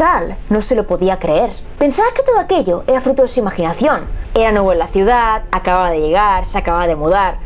Carl no se lo podía creer. Pensaba que todo aquello era fruto de su imaginación. Era nuevo en la ciudad, acababa de llegar, se acababa de mudar.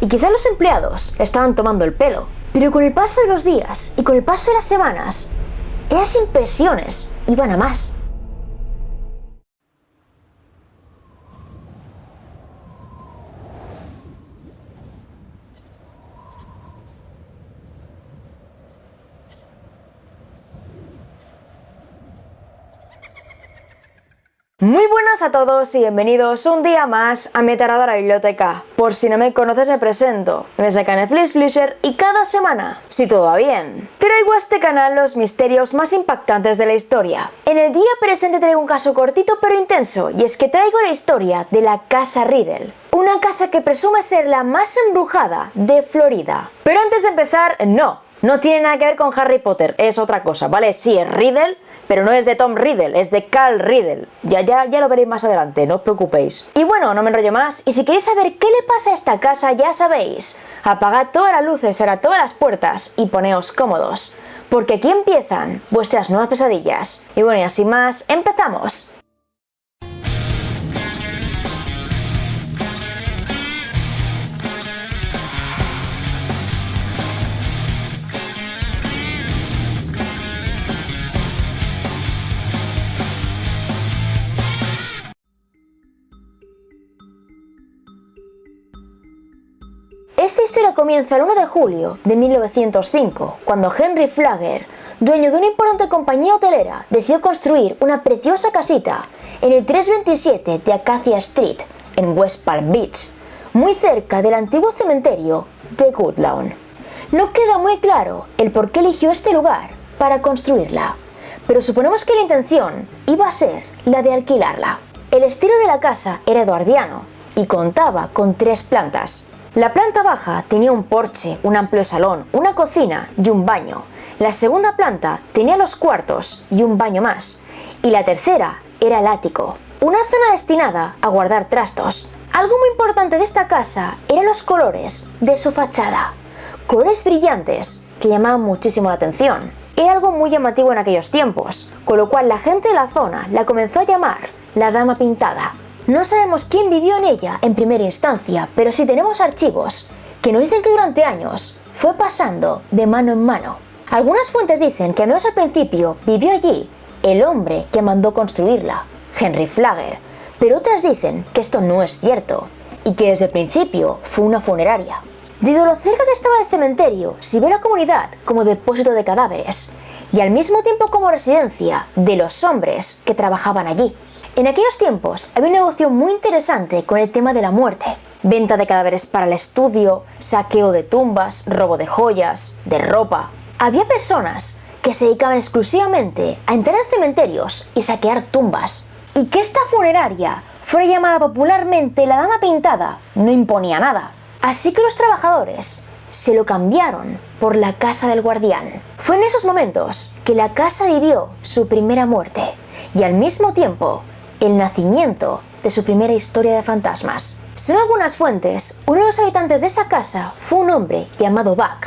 Y quizás los empleados le estaban tomando el pelo. Pero con el paso de los días y con el paso de las semanas, esas impresiones iban a más. Muy buenas a todos y bienvenidos un día más a mi aterradora biblioteca. Por si no me conoces me presento, me soy Netflix Flisher y cada semana, si todo va bien, traigo a este canal los misterios más impactantes de la historia. En el día presente traigo un caso cortito pero intenso, y es que traigo la historia de la Casa Riddle. Una casa que presume ser la más embrujada de Florida. Pero antes de empezar, no tiene nada que ver con Harry Potter, es otra cosa, ¿vale? Sí, es Riddle, pero no es de Tom Riddle, es de Carl Riddle. Ya lo veréis más adelante, no os preocupéis. Y bueno, no me enrollo más, y si queréis saber qué le pasa a esta casa, ya sabéis, apagad todas las luces, cerrad todas las puertas y poneos cómodos, porque aquí empiezan vuestras nuevas pesadillas. Y bueno, y así más, ¡empezamos! Esta historia comienza el 1 de julio de 1905, cuando Henry Flagler, dueño de una importante compañía hotelera, decidió construir una preciosa casita en el 327 de Acacia Street, en West Palm Beach, muy cerca del antiguo cementerio de Woodlawn. No queda muy claro el por qué eligió este lugar para construirla, pero suponemos que la intención iba a ser la de alquilarla. El estilo de la casa era eduardiano y contaba con 3 plantas. La planta baja tenía un porche, un amplio salón, una cocina y un baño. La segunda planta tenía los cuartos y un baño más. Y la tercera era el ático, una zona destinada a guardar trastos. Algo muy importante de esta casa eran los colores de su fachada. Colores brillantes que llamaban muchísimo la atención. Era algo muy llamativo en aquellos tiempos, con lo cual la gente de la zona la comenzó a llamar la Dama Pintada. No sabemos quién vivió en ella en primera instancia, pero sí tenemos archivos que nos dicen que durante años fue pasando de mano en mano. Algunas fuentes dicen que al menos al principio vivió allí el hombre que mandó construirla, Henry Flagler, pero otras dicen que esto no es cierto y que desde el principio fue una funeraria. Debido a lo cerca que estaba del cementerio, se vio la comunidad como depósito de cadáveres y al mismo tiempo como residencia de los hombres que trabajaban allí. En aquellos tiempos había un negocio muy interesante con el tema de la muerte. Venta de cadáveres para el estudio, saqueo de tumbas, robo de joyas, de ropa. Había personas que se dedicaban exclusivamente a entrar en cementerios y saquear tumbas. Y que esta funeraria fuera llamada popularmente la Dama Pintada no imponía nada. Así que los trabajadores se lo cambiaron por la Casa del Guardián. Fue en esos momentos que la casa vivió su primera muerte y al mismo tiempo el nacimiento de su primera historia de fantasmas. Según algunas fuentes, uno de los habitantes de esa casa fue un hombre llamado Buck,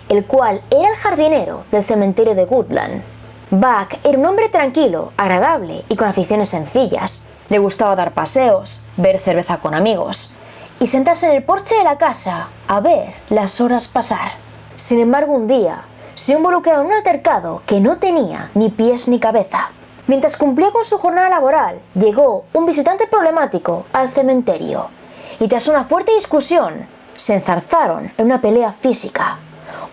el cual era el jardinero del cementerio de Woodlawn. Buck era un hombre tranquilo, agradable y con aficiones sencillas. Le gustaba dar paseos, ver cerveza con amigos y sentarse en el porche de la casa a ver las horas pasar. Sin embargo, un día se involucró en un altercado que no tenía ni pies ni cabeza. Mientras cumplía con su jornada laboral, llegó un visitante problemático al cementerio y tras una fuerte discusión, se enzarzaron en una pelea física.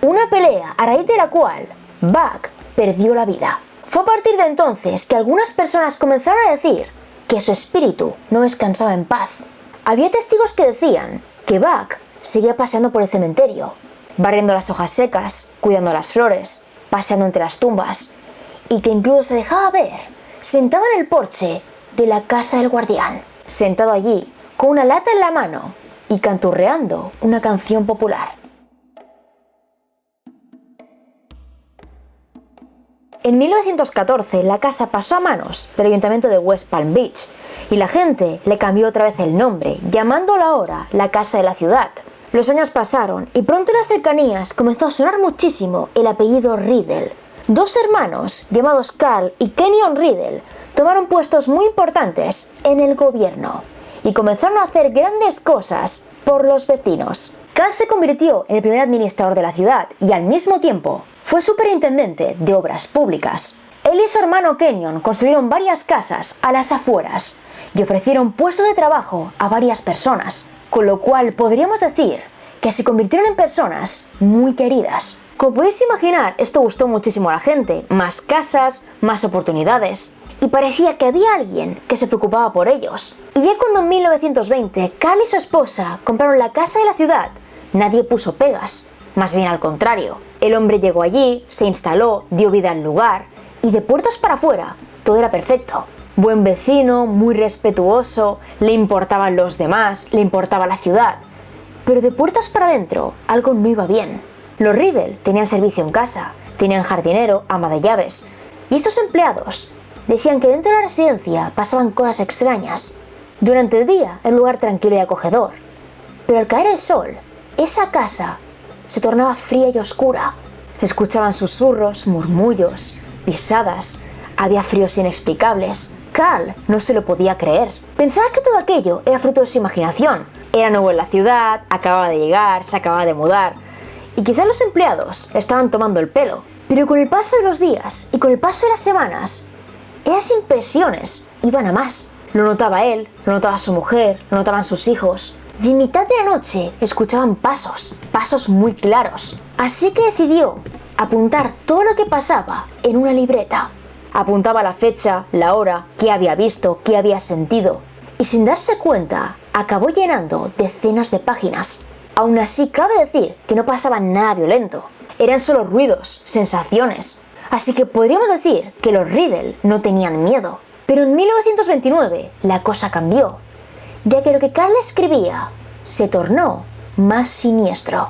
Una pelea a raíz de la cual Buck perdió la vida. Fue a partir de entonces que algunas personas comenzaron a decir que su espíritu no descansaba en paz. Había testigos que decían que Buck seguía paseando por el cementerio, barriendo las hojas secas, cuidando las flores, paseando entre las tumbas, y que incluso se dejaba ver sentado en el porche de la Casa del Guardián, sentado allí con una lata en la mano y canturreando una canción popular. En 1914 la casa pasó a manos del ayuntamiento de West Palm Beach y la gente le cambió otra vez el nombre, llamándola ahora la Casa de la Ciudad. Los años pasaron y pronto en las cercanías comenzó a sonar muchísimo el apellido Riddle. Dos hermanos llamados Carl y Kenyon Riddle tomaron puestos muy importantes en el gobierno y comenzaron a hacer grandes cosas por los vecinos. Carl se convirtió en el primer administrador de la ciudad y al mismo tiempo fue superintendente de obras públicas. Él y su hermano Kenyon construyeron varias casas a las afueras y ofrecieron puestos de trabajo a varias personas, con lo cual podríamos decir que se convirtieron en personas muy queridas. Como podéis imaginar, esto gustó muchísimo a la gente, más casas, más oportunidades, y parecía que había alguien que se preocupaba por ellos. Y ya cuando en 1920 Carl y su esposa compraron la casa de la ciudad, nadie puso pegas, más bien al contrario. El hombre llegó allí, se instaló, dio vida al lugar, y de puertas para afuera todo era perfecto. Buen vecino, muy respetuoso, le importaban los demás, le importaba la ciudad. Pero de puertas para adentro algo no iba bien. Los Riddle tenían servicio en casa, tenían jardinero, ama de llaves, y esos empleados decían que dentro de la residencia pasaban cosas extrañas. Durante el día era un lugar tranquilo y acogedor, pero al caer el sol, esa casa se tornaba fría y oscura. Se escuchaban susurros, murmullos, pisadas, había fríos inexplicables. Carl no se lo podía creer. Pensaba que todo aquello era fruto de su imaginación. Era nuevo en la ciudad, acababa de llegar, se acababa de mudar, y quizás los empleados estaban tomando el pelo. Pero con el paso de los días y con el paso de las semanas, esas impresiones iban a más. Lo notaba él, lo notaba su mujer, lo notaban sus hijos. Y en mitad de la noche escuchaban pasos muy claros. Así que decidió apuntar todo lo que pasaba en una libreta. Apuntaba la fecha, la hora, qué había visto, qué había sentido. Y sin darse cuenta, acabó llenando decenas de páginas. Aún así, cabe decir que no pasaba nada violento. Eran solo ruidos, sensaciones. Así que podríamos decir que los Riddle no tenían miedo. Pero en 1929 la cosa cambió, ya que lo que Carl escribía se tornó más siniestro.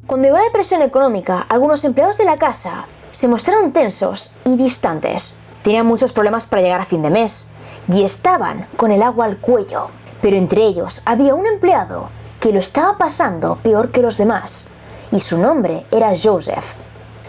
Cuando llegó la depresión económica, algunos empleados de la casa se mostraron tensos y distantes. Tenían muchos problemas para llegar a fin de mes y estaban con el agua al cuello. Pero entre ellos había un empleado que lo estaba pasando peor que los demás, y su nombre era Joseph.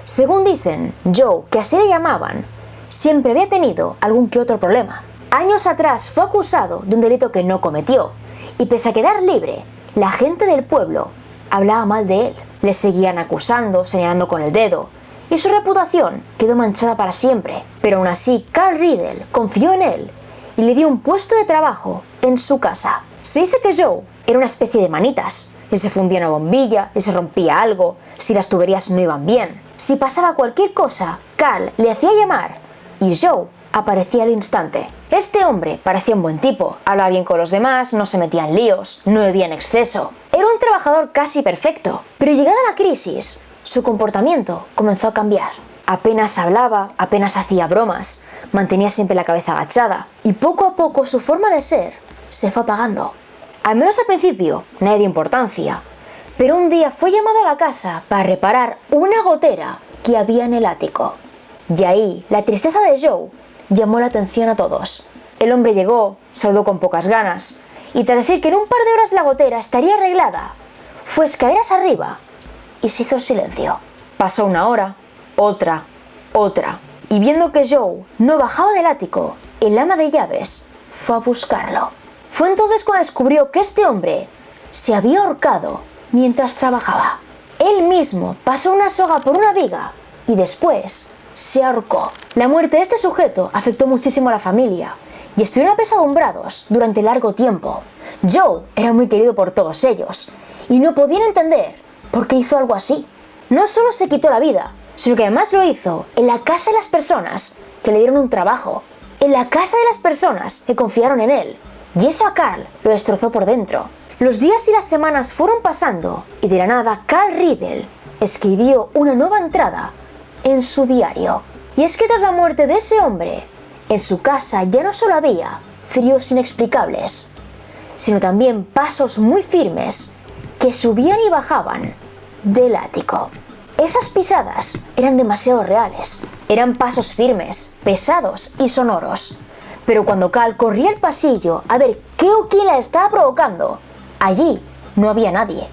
Según dicen, Joe, que así le llamaban, siempre había tenido algún que otro problema. Años atrás fue acusado de un delito que no cometió, y pese a quedar libre, la gente del pueblo hablaba mal de él. Le seguían acusando, señalando con el dedo, y su reputación quedó manchada para siempre. Pero aún así, Carl Riddle confió en él y le dio un puesto de trabajo en su casa. Se dice que Joe era una especie de manitas, y se fundía una bombilla, y se rompía algo, si las tuberías no iban bien. Si pasaba cualquier cosa, Carl le hacía llamar y Joe aparecía al instante. Este hombre parecía un buen tipo, hablaba bien con los demás, no se metía en líos, no bebía en exceso. Era un trabajador casi perfecto, pero llegada la crisis, su comportamiento comenzó a cambiar. Apenas hablaba, apenas hacía bromas, mantenía siempre la cabeza agachada, y poco a poco su forma de ser se fue apagando. Al menos al principio, nadie dio importancia, pero un día fue llamado a la casa para reparar una gotera que había en el ático. Y ahí, la tristeza de Joe llamó la atención a todos. El hombre llegó, saludó con pocas ganas, y tras decir que en un par de horas la gotera estaría arreglada, fue escaleras arriba y se hizo silencio. Pasó una hora, otra, y viendo que Joe no bajaba del ático, el ama de llaves fue a buscarlo. Fue entonces cuando descubrió que este hombre se había ahorcado mientras trabajaba. Él mismo pasó una soga por una viga y después se ahorcó. La muerte de este sujeto afectó muchísimo a la familia y estuvieron apesadumbrados durante largo tiempo. Joe era muy querido por todos ellos y no podían entender por qué hizo algo así. No solo se quitó la vida, sino que además lo hizo en la casa de las personas que le dieron un trabajo, en la casa de las personas que confiaron en él, y eso a Carl lo destrozó por dentro. Los días y las semanas fueron pasando y de la nada Carl Riddle escribió una nueva entrada en su diario. Y es que tras la muerte de ese hombre, en su casa ya no solo había fríos inexplicables, sino también pasos muy firmes que subían y bajaban del ático. Esas pisadas eran demasiado reales. Eran pasos firmes, pesados y sonoros. Pero cuando Carl corría el pasillo a ver qué o quién la estaba provocando, allí no había nadie.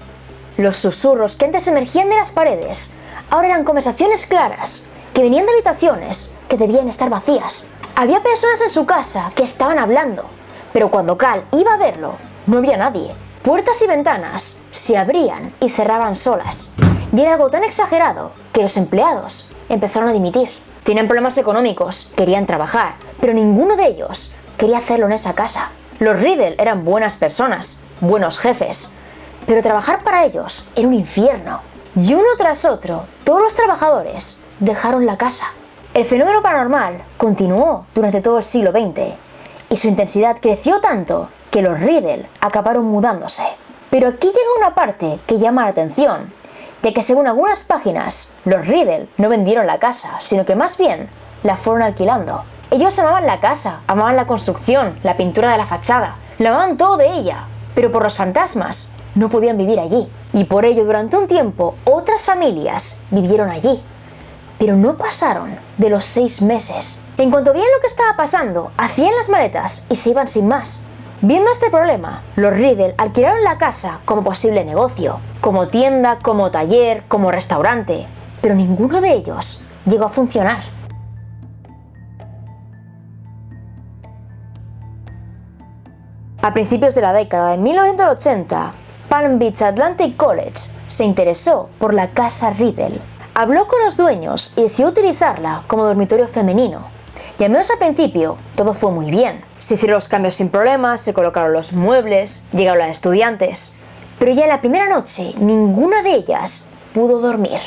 Los susurros que antes emergían de las paredes ahora eran conversaciones claras, que venían de habitaciones que debían estar vacías. Había personas en su casa que estaban hablando, pero cuando Cal iba a verlo, no había nadie. Puertas y ventanas se abrían y cerraban solas. Y era algo tan exagerado que los empleados empezaron a dimitir. Tenían problemas económicos, querían trabajar, pero ninguno de ellos quería hacerlo en esa casa. Los Riddle eran buenas personas, buenos jefes, pero trabajar para ellos era un infierno. Y uno tras otro, todos los trabajadores dejaron la casa. El fenómeno paranormal continuó durante todo el siglo XX y su intensidad creció tanto que los Riddle acabaron mudándose. Pero aquí llega una parte que llama la atención, ya que según algunas páginas, los Riddle no vendieron la casa, sino que más bien la fueron alquilando. Ellos amaban la casa, amaban la construcción, la pintura de la fachada, lo amaban todo de ella, pero por los fantasmas no podían vivir allí. Y por ello durante un tiempo otras familias vivieron allí. Pero no pasaron de los 6 meses. En cuanto veían lo que estaba pasando, hacían las maletas y se iban sin más. Viendo este problema, los Riddle alquilaron la casa como posible negocio, como tienda, como taller, como restaurante, pero ninguno de ellos llegó a funcionar. A principios de la década de 1980, Palm Beach Atlantic College se interesó por la casa Riddle. Habló con los dueños y decidió utilizarla como dormitorio femenino. Y al menos al principio, todo fue muy bien. Se hicieron los cambios sin problemas, se colocaron los muebles, llegaron las estudiantes. Pero ya en la primera noche, ninguna de ellas pudo dormir.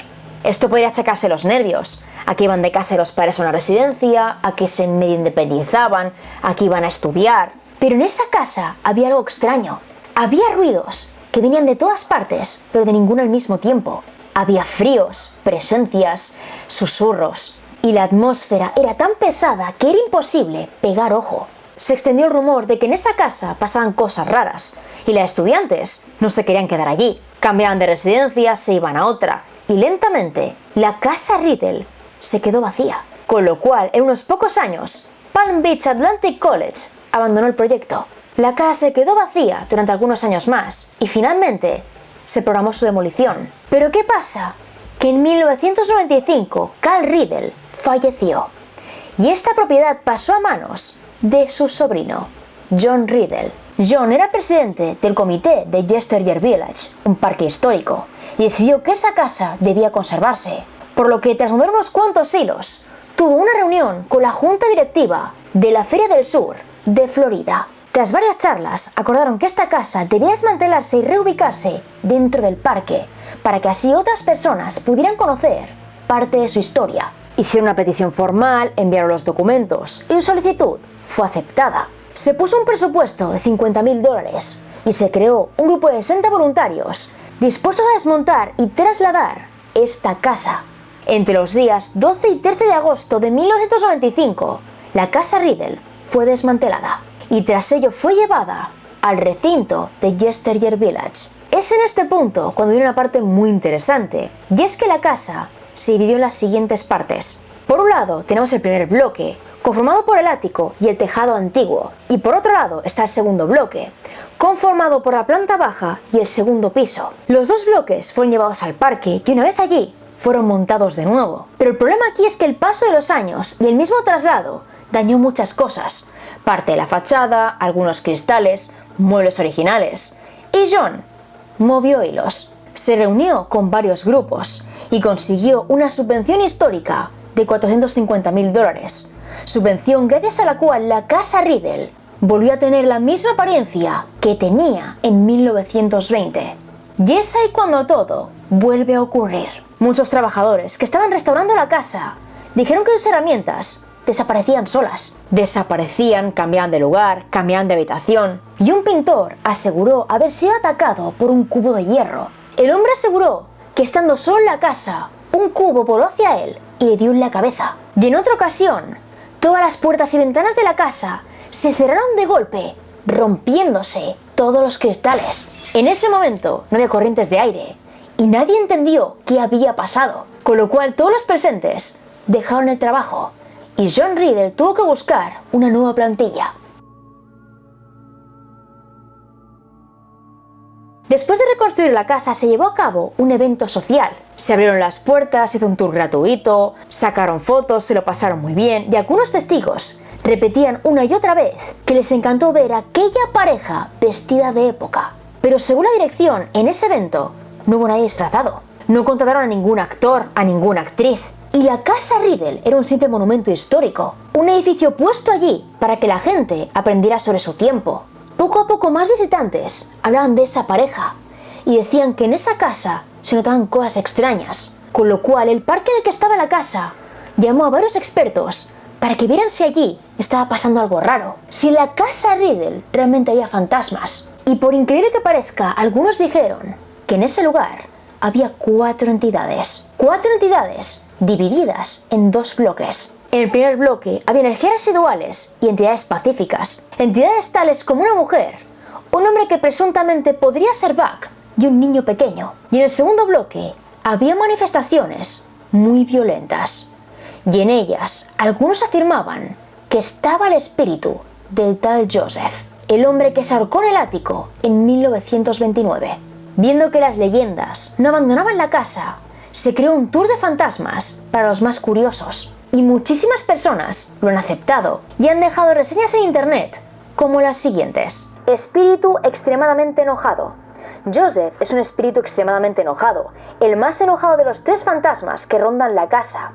Esto podría achacarse los nervios. A que iban de casa de los padres a una residencia, a que se medio independizaban, a que iban a estudiar. Pero en esa casa había algo extraño. Había ruidos que venían de todas partes, pero de ninguno al mismo tiempo. Había fríos, presencias, susurros. Y la atmósfera era tan pesada que era imposible pegar ojo. Se extendió el rumor de que en esa casa pasaban cosas raras, y las estudiantes no se querían quedar allí. Cambiaban de residencia, se iban a otra, y lentamente la casa Riddle se quedó vacía. Con lo cual, en unos pocos años, Palm Beach Atlantic College abandonó el proyecto. La casa se quedó vacía durante algunos años más, y finalmente se programó su demolición. ¿Pero qué pasa? Que en 1995 Cal Riddle falleció y esta propiedad pasó a manos de su sobrino, John Riddle. John era presidente del comité de Yesteryear Village, un parque histórico, y decidió que esa casa debía conservarse, por lo que tras mover unos cuantos hilos, tuvo una reunión con la junta directiva de la Feria del Sur de Florida. Tras varias charlas, acordaron que esta casa debía desmantelarse y reubicarse dentro del parque, para que así otras personas pudieran conocer parte de su historia. Hicieron una petición formal, enviaron los documentos y su solicitud fue aceptada. Se puso un presupuesto de $50.000 y se creó un grupo de 60 voluntarios dispuestos a desmontar y trasladar esta casa. Entre los días 12 y 13 de agosto de 1995, la casa Riddle fue desmantelada y tras ello fue llevada al recinto de Yesteryear Village. Es en este punto cuando viene una parte muy interesante, y es que la casa se dividió en las siguientes partes. Por un lado tenemos el primer bloque, conformado por el ático y el tejado antiguo, y por otro lado está el segundo bloque, conformado por la planta baja y el segundo piso. Los dos bloques fueron llevados al parque y una vez allí fueron montados de nuevo. Pero el problema aquí es que el paso de los años y el mismo traslado dañó muchas cosas, parte de la fachada, algunos cristales, muebles originales, y John movió hilos. Se reunió con varios grupos y consiguió una subvención histórica de $450.000, subvención gracias a la cual la casa Riddle volvió a tener la misma apariencia que tenía en 1920. Y es ahí cuando todo vuelve a ocurrir. Muchos trabajadores que estaban restaurando la casa dijeron que sus herramientas desaparecían solas. Desaparecían, cambiaban de lugar, cambiaban de habitación, y un pintor aseguró haber sido atacado por un cubo de hierro. El hombre aseguró que estando solo en la casa, un cubo voló hacia él y le dio en la cabeza. Y en otra ocasión, todas las puertas y ventanas de la casa se cerraron de golpe, rompiéndose todos los cristales. En ese momento no había corrientes de aire y nadie entendió qué había pasado, con lo cual todos los presentes dejaron el trabajo y John Riddle tuvo que buscar una nueva plantilla. Después de reconstruir la casa se llevó a cabo un evento social. Se abrieron las puertas, se hizo un tour gratuito, sacaron fotos, se lo pasaron muy bien y algunos testigos repetían una y otra vez que les encantó ver a aquella pareja vestida de época. Pero según la dirección, en ese evento no hubo nadie disfrazado. No contrataron a ningún actor, a ninguna actriz. Y la Casa Riddle era un simple monumento histórico, un edificio puesto allí para que la gente aprendiera sobre su tiempo. Poco a poco más visitantes hablaban de esa pareja y decían que en esa casa se notaban cosas extrañas, con lo cual el parque en el que estaba la casa llamó a varios expertos para que vieran si allí estaba pasando algo raro, si en la Casa Riddle realmente había fantasmas. Y por increíble que parezca, algunos dijeron que en ese lugar había 4 entidades. 4 entidades divididas en 2 bloques. En el primer bloque había energías residuales y entidades pacíficas. Entidades tales como una mujer, un hombre que presuntamente podría ser Buck y un niño pequeño. Y en el segundo bloque había manifestaciones muy violentas. Y en ellas algunos afirmaban que estaba el espíritu del tal Joseph, el hombre que se ahorcó en el ático en 1929. Viendo que las leyendas no abandonaban la casa, se creó un tour de fantasmas para los más curiosos. Y muchísimas personas lo han aceptado y han dejado reseñas en internet como las siguientes. Espíritu extremadamente enojado. Joseph es un espíritu extremadamente enojado, el más enojado de los 3 fantasmas que rondan la casa.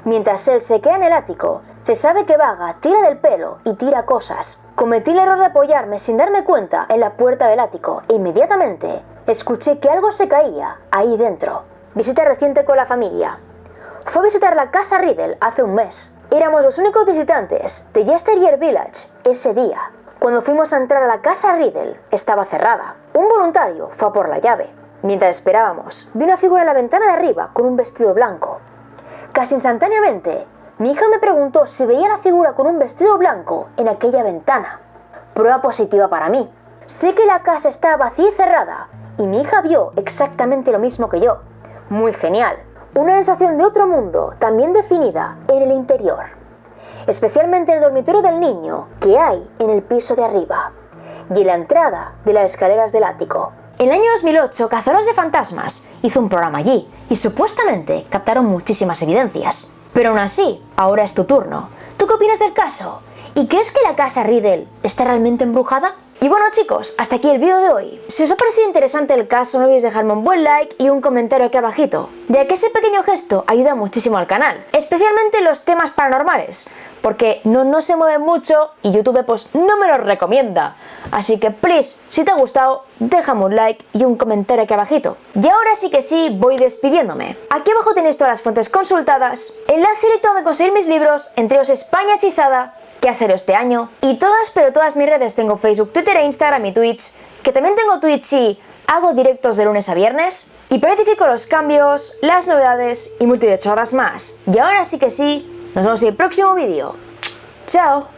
Mientras él se queda en el ático, se sabe que vaga, tira del pelo y tira cosas. Cometí el error de apoyarme sin darme cuenta en la puerta del ático e inmediatamente escuché que algo se caía ahí dentro. Visita reciente con la familia. Fue a visitar la Casa Riddle hace un mes. Éramos los únicos visitantes de Yesteryear Village ese día. Cuando fuimos a entrar a la Casa Riddle, estaba cerrada. Un voluntario fue a por la llave. Mientras esperábamos, vi una figura en la ventana de arriba con un vestido blanco. Casi instantáneamente, mi hija me preguntó si veía la figura con un vestido blanco en aquella ventana. Prueba positiva para mí. Sé que la casa estaba vacía y cerrada, y mi hija vio exactamente lo mismo que yo. Muy genial. Una sensación de otro mundo, también definida en el interior. Especialmente en el dormitorio del niño que hay en el piso de arriba. Y en la entrada de las escaleras del ático. En el año 2008, Cazadores de Fantasmas hizo un programa allí y supuestamente captaron muchísimas evidencias. Pero aún así, ahora es tu turno. ¿Tú qué opinas del caso? ¿Y crees que la Casa Riddle está realmente embrujada? Y bueno chicos, hasta aquí el vídeo de hoy. Si os ha parecido interesante el caso, no olvidéis dejarme un buen like y un comentario aquí abajito, ya que ese pequeño gesto ayuda muchísimo al canal, especialmente en los temas paranormales, porque no se mueven mucho y YouTube pues no me los recomienda. Así que please, si te ha gustado, déjame un like y un comentario aquí abajito. Y ahora sí que sí, voy despidiéndome. Aquí abajo tenéis todas las fuentes consultadas, enlace directo donde conseguir mis libros, entre ellos España Hechizada, que ha salido este año, y todas pero todas mis redes. Tengo Facebook, Twitter e Instagram y Twitch, que también tengo Twitch y hago directos de lunes a viernes, y planifico los cambios, las novedades y multitud de chorras más. Y ahora sí que sí, nos vemos en el próximo vídeo. ¡Chao!